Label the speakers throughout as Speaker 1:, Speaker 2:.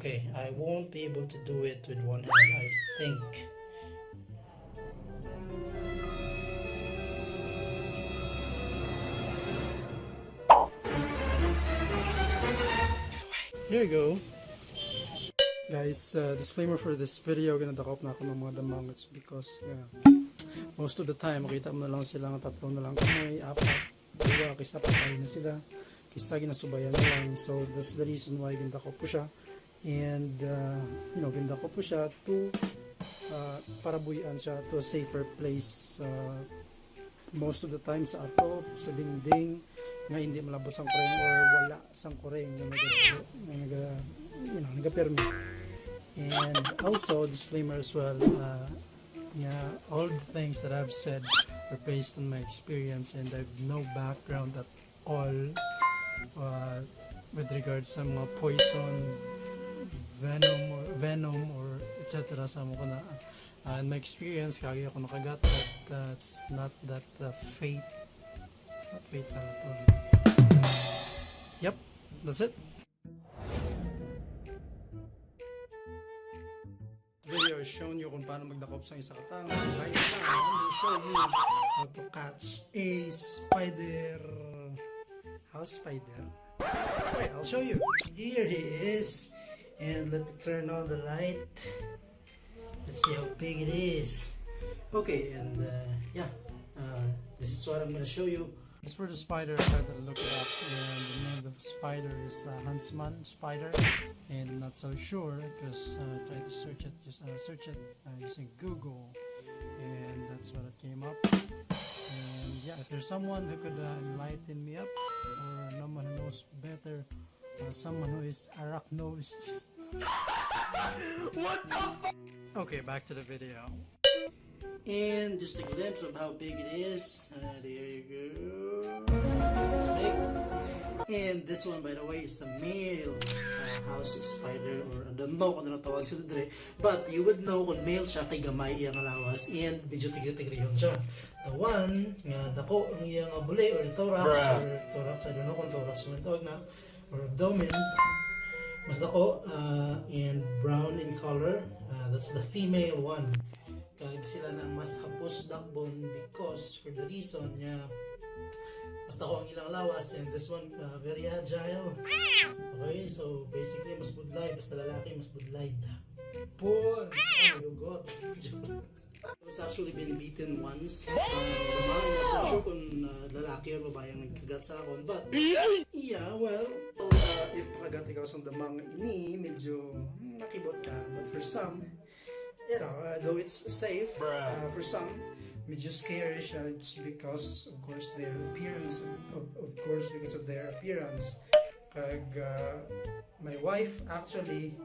Speaker 1: Okay, I won't be able to do it with one hand, I think. There you go. Guys, disclaimer for this video, ginadakop na ako ng mga damang. It's because most of the time, makita mo na lang sila ng tatlo na lang kamay, apat, dua, kaysa patay na sila, kaysa ginasubayan na lang. So that's the reason why ginadakop ko siya. And ginadakop ko siya to para buhian siya to a safer place. Most of the time sa atop, sa dingding, nga hindi malabot sang kureng or wala sang kureng na nagapermi. And also disclaimer as well, all the things that I've said are based on my experience and I have no background at all with regards sa mga poison, venom or etc. sa mga na in my experience kaya ako nakagat, but it's not that fate. Not fatal at all. Yep, that's it. Video has shown you kung paano magdakop sa isa katang. Right now, I'm going to show you how to catch a spider. House spider? Okay, I'll show you. Here he is. And let me turn on the light. Let's see how big it is. Okay, and this is what I'm going to show you. As for the spider, I tried to look it up, and the name of the spider is Huntsman spider, and I'm not so sure because I tried to search it, using Google, and that's what it came up. And yeah, if there's someone who could enlighten me up, or someone who knows better, or someone who is arachnologist. What the fuck? Okay, back to the video. And just a glimpse of how big it is. There you go. It's big. And this one, by the way, is a male house spider, or I don't know kung ano tawag sa dre, but you would know kung male siya kay gamay iyang alawas and medyo tigre-tigre yun siya. The one nga dako ang iyang abulay or thorax, I don't know kung thorax man tawag na, or abdomen, mas dako and brown in color. That's the female one. Kag sila nang mas hapos dakbon because for the reason niya mas dako ang ilang lawas, and this one very agile. Okay, so basically mas budlay, basta lalaki mas budlay. Porn! Oh, you got. I was actually been beaten once sa lamang. I'm not so sure kung lalaki or babae ang nagkagat sa akon, but yeah, well, if pakagat ikaw sa damang ini, medyo nakibot ka, but for some, though it's safe, for some, medyo scary siya. It's because, of course, their appearance. Because of their appearance. Kag, my wife, actually,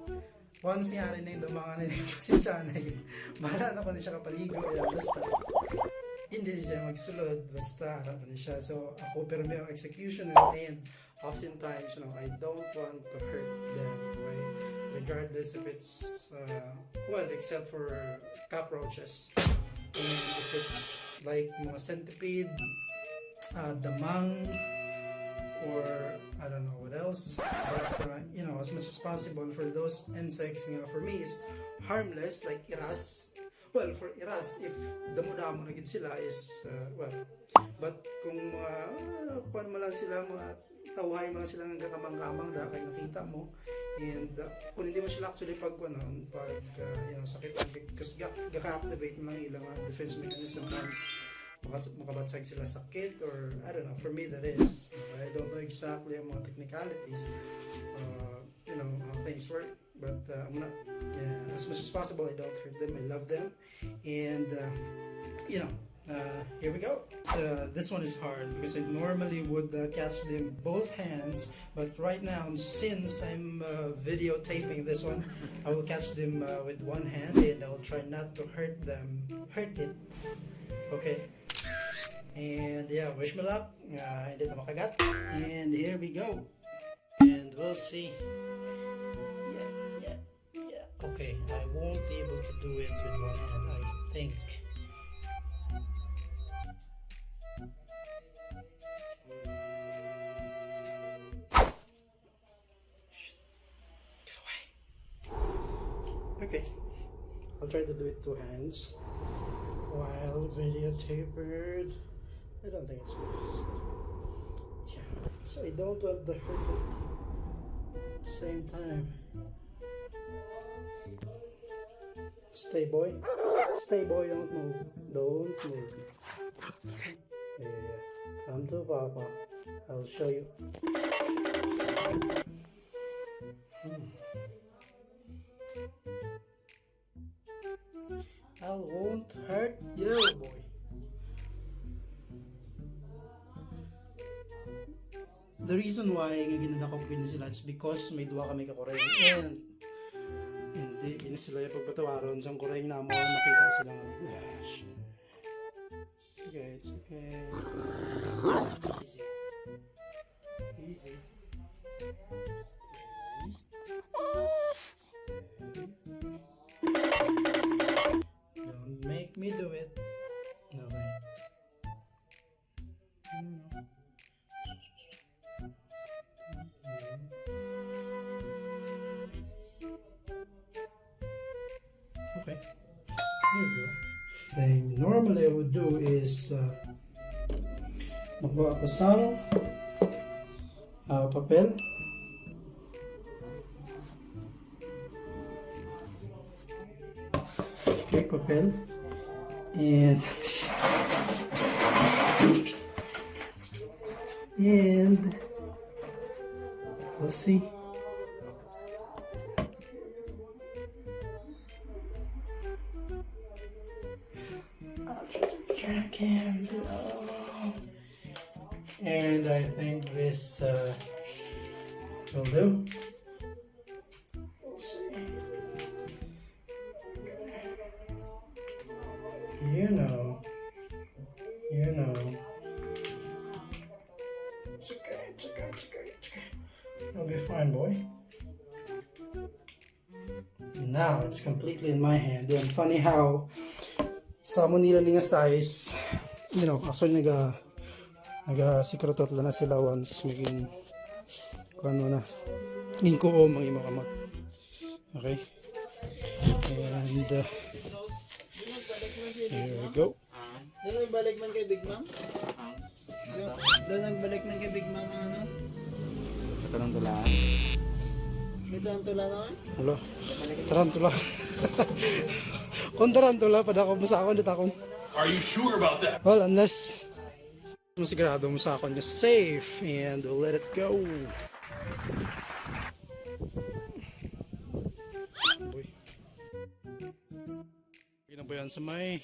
Speaker 1: once niya rin na yung mga nanipasin siya na yun. Bahala na pa siya kapaligo. Basta, hindi siya magsulod. Basta, harapan siya. So, ako, pero may execution and oftentimes, I don't want to hurt them, right? Regardless if it's except for cockroaches, and if it's like mga centipede, damang, or I don't know what else, but as much as possible for those insects, for me is harmless, like iras. Well, for iras, if damo-damo na gid sila is but kung kuan mo lang sila, mga tawhay mo lang sila ng kakamang-kamang da kay nakita mo. And kung hindi mo sila actually sakit, because gaka-activate ng ilang defense mechanism once makabatsag sila sakit, or I don't know, for me that is. I don't know exactly ang mga technicalities, how things work, but I'm not, as much as possible I don't hurt them, I love them, and here we go. This one is hard because I normally would catch them both hands, but right now, since I'm videotaping this one, I will catch them with one hand, and I will try not to hurt it. Okay. And yeah, wish me luck. Hindi na makagat. And here we go. And we'll see. Yeah. Okay, I won't be able to do it with one hand, I think. Okay, I'll try to do it 2 hands while videotapered. I don't think it's possible. Yeah, so I don't want to hurt it at the same time. Stay boy, don't move, don't move. Yeah, come to Papa, I'll show you. I won't hurt you, boy. The reason why nga ginadakop ko na sila, it's because may duwa kami kakoreng and hindi gina sila yung pagpatawaron sa koreng na mo makita sila nga. It's okay, it's okay. Easy. Easy. Don't make me do it. Okay. Okay. Here we go. Then normally I would do is magbuha ako sang papel. Okay, papel. And let's see. I'll try to drag him below. And I think this will do. We'll see. You know. It's okay. You'll be fine, boy. Now it's completely in my hand. And funny how sa mo nila nga size, actually nag-secretot na sila once maging ngin ko mga imo kamot. Okay. And here we go.
Speaker 2: Doon nagbalik man kay Big Ma'am? Doon nagbalik man kay Big Ma'am ano?
Speaker 3: Tarantulaan.
Speaker 2: May tarantula naman?
Speaker 1: Hello. Tarantula. Kung tarantula, padako mo sa akon, dito akon.
Speaker 3: Are you sure about that?
Speaker 1: Well, unless masigurado mo sa akon na safe and we'll let it go. Boy. Gina ba yan sa may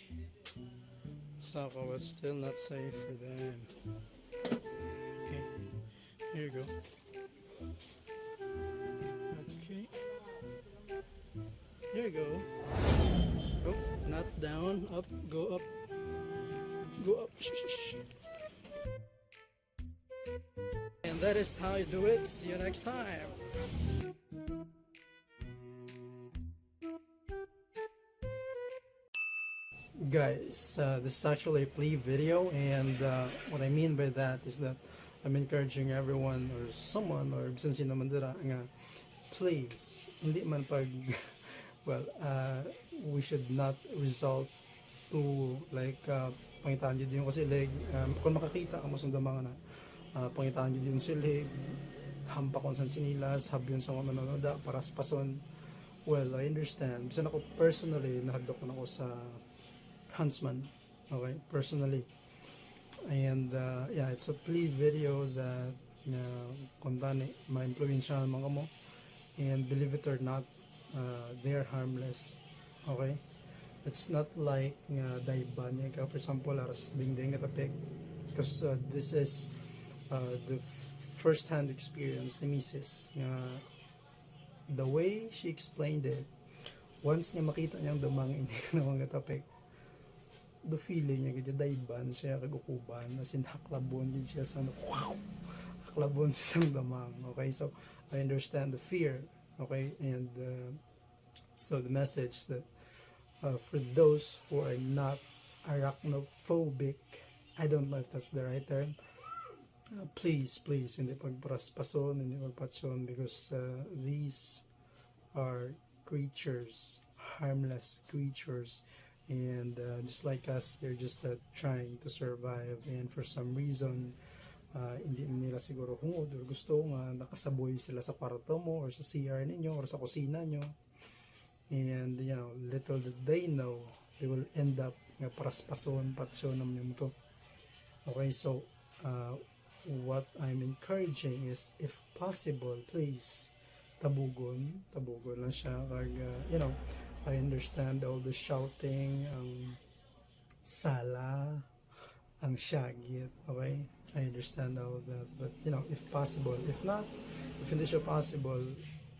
Speaker 1: sako, but still not safe for them. Okay. Here you go. Okay. There you go. Oh, not down, up, go up. Go up. And that is how you do it. See you next time. Guys, this is actually a plea video, and what I mean by that is that I'm encouraging everyone or someone or bisan sino man dira nga please hindi man pag well we should not result to like pangitaan jud yung kasi leg kung makakita ang masundang mga na pangitaan jud yung silig hampakon sa sinilas habyon sa mga manonood para pason. Well, I understand bisan ako personally nahadlok na ako sa huntsman, okay, personally. And yeah, it's a plea video that kontani ma-influensya mga mo, and believe it or not, they're harmless, okay. It's not like daiban ka, for example, aras dingding at apek, because this is the first-hand experience ni Mrs. The way she explained it, once niya makita niyang damang hindi ka naman katapek, the feeling niya gid daiban siya kagukuban as in haklabon gid siya sa haklabon siya sang damang. Okay, so I understand the fear, okay, and so the message that for those who are not arachnophobic, I don't know if that's the right term, please hindi pagpraspason, hindi pagpatsyon, because these are creatures, harmless creatures, and just like us, they're just trying to survive, and for some reason hindi nila siguro hungod or gusto nga nakasaboy sila sa kwarto mo or sa CR ninyo or sa kusina nyo, and you know, little did they know they will end up nga paraspason patsyon naman yung to. Okay, so what I'm encouraging is, if possible, please tabugon lang siya, kag you know, I understand all the shouting, ang sala, ang syagit, okay, I understand all of that, but you know, if possible, if not, if hindi siya possible,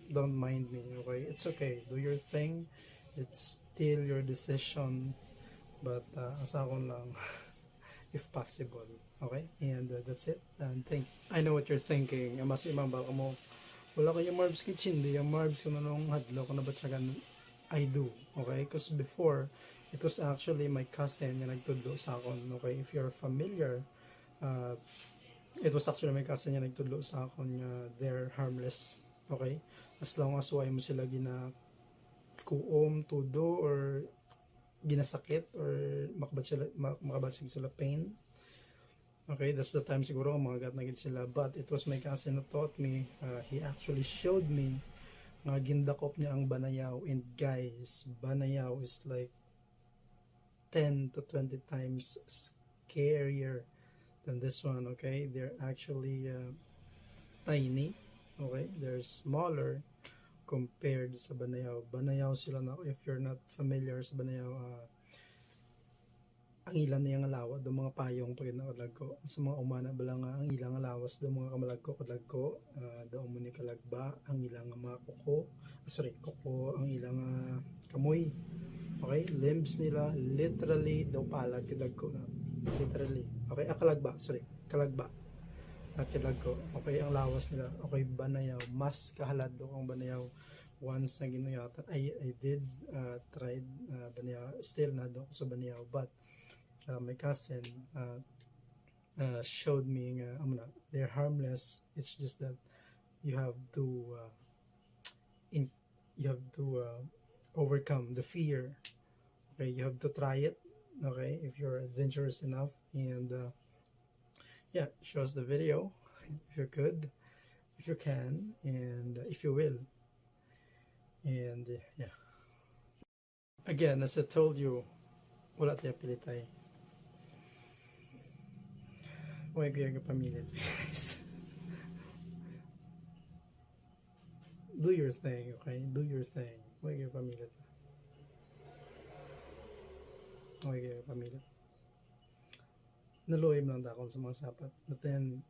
Speaker 1: don't mind me, okay, it's okay, do your thing, it's still your decision, but asakon lang if possible, okay, and that's it, and I know what you're thinking, mas imang baka mo, wala kayo Marv's Kitchen, di yung Marv's kung anong hadlo, kung nabatsagan, I do, okay, because before, it was actually my cousin yung nagtudlo sa akon, okay, if you're familiar, it was actually my cousin yung nagtudlo sa akon, they're harmless, okay, as long as why mo sila kuom, tudo, or ginasakit, or makabatsig sila pain, okay, that's the time siguro mga gat sila, but it was my cousin who taught me, he actually showed me, nga gindakop niya ang banayaw, and guys, banayaw is like 10 to 20 times scarier than this one, okay, they're actually tiny, okay, they're smaller compared sa banayaw sila na, if you're not familiar sa banayaw, ang ilan na yung alawa do mga payong pag nakadagko sa mga umana bala nga ang ilang alawas do mga kamalagko kadagko, do mo ni kalagba ang ilang mga koko, ang ilang kamoy, okay, limbs nila literally do palag kadagko na, literally, okay, kalagba at kadagko, okay, ang lawas nila, okay, banayaw, mas kahalad do ang banayaw. Once na ginuyatan, I did tried banayaw, still na do sa banayaw, but my cousin showed me they're harmless, it's just that you have to overcome the fear, okay, you have to try it, okay, if you're adventurous enough, and yeah, show us the video if you could, if you can, and if you will, and yeah, again, as I told you, wala tayo pilitay. Huwag kayo kapamilya, guys. Do your thing, okay? Do your thing. Huwag kayo kapamilya. Huwag kayo kapamilya. Naluoy lang akong sa mga sapat. But then,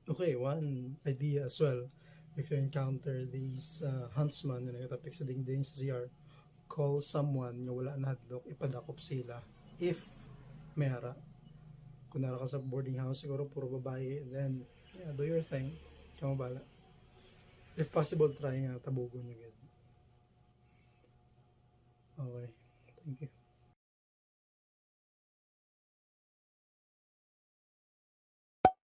Speaker 1: okay, one idea as well. If you encounter these huntsman na nagatapik sa dingding sa CR, call someone nga wala na hadlok, ipadakop sila. If mayara. Kung nara ka sa boarding house, siguro puro babae, then yeah, do your thing, kamo bala, if possible, try nga tabugon nyo. Okay, thank you.